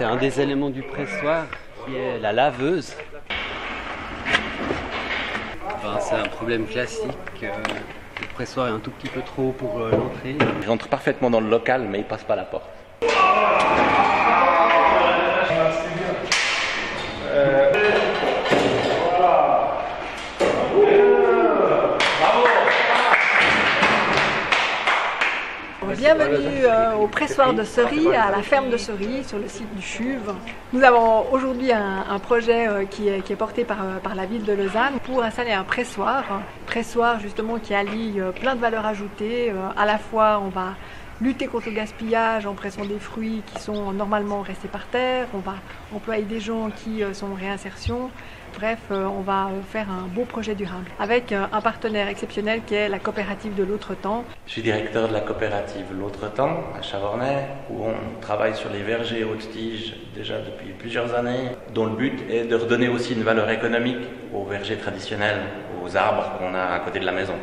un des éléments du pressoir qui est la laveuse. C'est un problème classique. Le pressoir est un tout petit peu trop haut pour l'entrée. Il rentre parfaitement dans le local, mais il passe pas la porte. Bienvenue au pressoir de Sery, à la ferme de Sery, sur le site du Chuve. Nous avons aujourd'hui un projet qui est porté par la ville de Lausanne pour installer un pressoir. Pressoir justement qui allie plein de valeurs ajoutées. À la fois on va lutter contre le gaspillage en pressant des fruits qui sont normalement restés par terre. On va employer des gens qui sont en réinsertion. Bref, on va faire un beau projet durable avec un partenaire exceptionnel qui est la coopérative de l'Autretemps. Je suis directeur de la coopérative L'Autretemps à Chavornay, où on travaille sur les vergers haute tige déjà depuis plusieurs années, dont le but est de redonner aussi une valeur économique aux vergers traditionnels, aux arbres qu'on a à côté de la maison.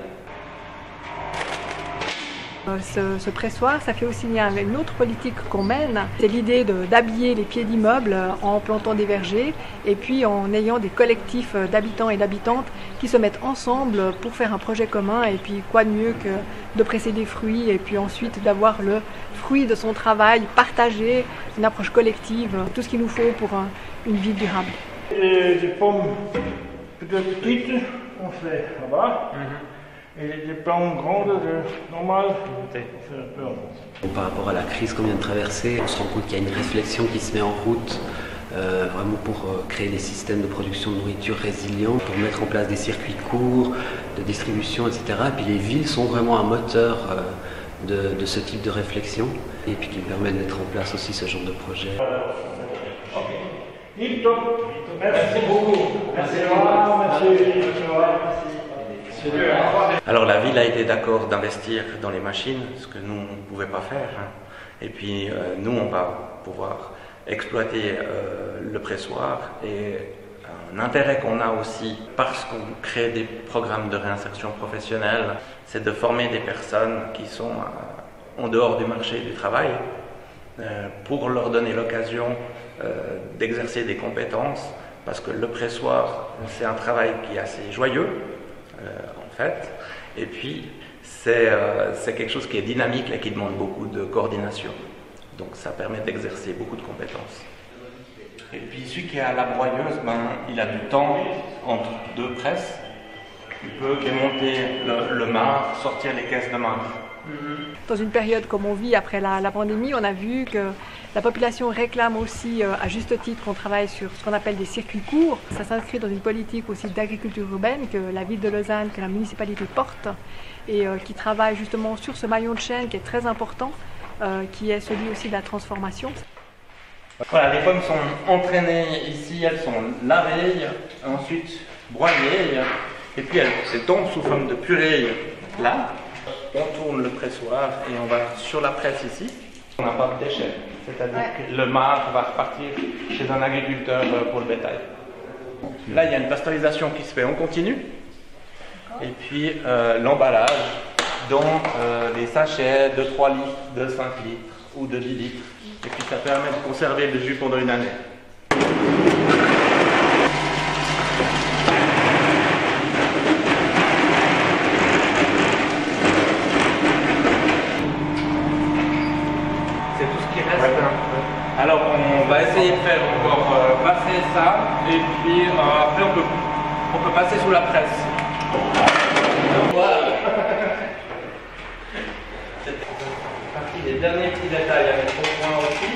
Ce pressoir, ça fait aussi lien avec une autre politique qu'on mène. C'est l'idée d'habiller les pieds d'immeubles en plantant des vergers et puis en ayant des collectifs d'habitants et d'habitantes qui se mettent ensemble pour faire un projet commun. Et puis quoi de mieux que de presser des fruits et puis ensuite d'avoir le fruit de son travail partagé, une approche collective, tout ce qu'il nous faut pour une vie durable. Des pommes peut-être petites, on fait là-bas. Et des plantes grandes, normales, on fait un peu en France. Par rapport à la crise qu'on vient de traverser, on se rend compte qu'il y a une réflexion qui se met en route vraiment pour créer des systèmes de production de nourriture résilients, pour mettre en place des circuits courts, de distribution, etc. Et puis les villes sont vraiment un moteur de ce type de réflexion et puis qui permet de mettre en place aussi ce genre de projet. Merci beaucoup. Merci. Alors la ville a été d'accord d'investir dans les machines, ce que nous on ne pouvait pas faire. Et puis nous on va pouvoir exploiter le pressoir et un intérêt qu'on a aussi parce qu'on crée des programmes de réinsertion professionnelle, c'est de former des personnes qui sont en dehors du marché du travail pour leur donner l'occasion d'exercer des compétences parce que le pressoir c'est un travail qui est assez joyeux. En fait, et puis c'est quelque chose qui est dynamique et qui demande beaucoup de coordination. Donc ça permet d'exercer beaucoup de compétences. Et puis celui qui est à la broyeuse, il a du temps entre deux presses. Il peut démonter le marc, sortir les caisses de marc. Dans une période comme on vit après la pandémie, on a vu que la population réclame aussi à juste titre qu'on travaille sur ce qu'on appelle des circuits courts. Ça s'inscrit dans une politique aussi d'agriculture urbaine que la ville de Lausanne, que la municipalité porte et qui travaille justement sur ce maillon de chaîne qui est très important, qui est celui aussi de la transformation. Voilà, les pommes sont entraînées ici, elles sont lavées, ensuite broyées et puis elles tombent sous forme de purée là. On tourne le pressoir et on va sur la presse ici. On n'a pas de déchets, c'est-à-dire que le marc va repartir chez un agriculteur pour le bétail. Là, il y a une pasteurisation qui se fait en continu. Et puis l'emballage, dont les sachets de 3 litres, de 5 litres ou de 10 litres. Et puis ça permet de conserver le jus pendant une année. Alors on va essayer de faire encore passer ça et puis après on peut passer sous la presse. Voilà. C'est partie des derniers petits détails avec au point aussi.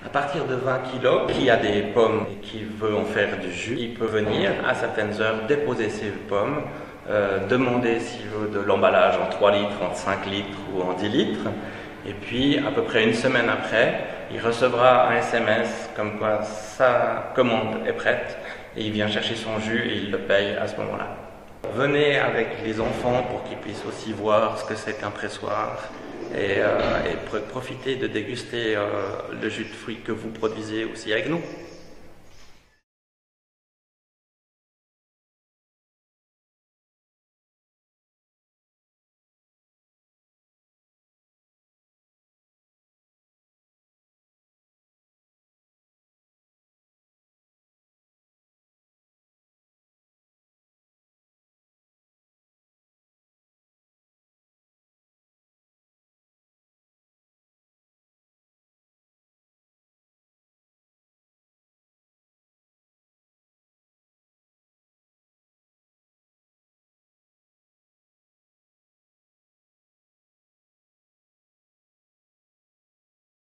À partir de 20 kg, qui a des pommes et qui veut en faire du jus, il peut venir à certaines heures déposer ses pommes, demander s'il veut de l'emballage en 3 litres, en 5 litres ou en 10 litres. Et puis, à peu près une semaine après, il recevra un SMS comme quoi sa commande est prête et il vient chercher son jus et il le paye à ce moment-là. Venez avec les enfants pour qu'ils puissent aussi voir ce que c'est qu'un pressoir et profiter de déguster le jus de fruits que vous produisez aussi avec nous.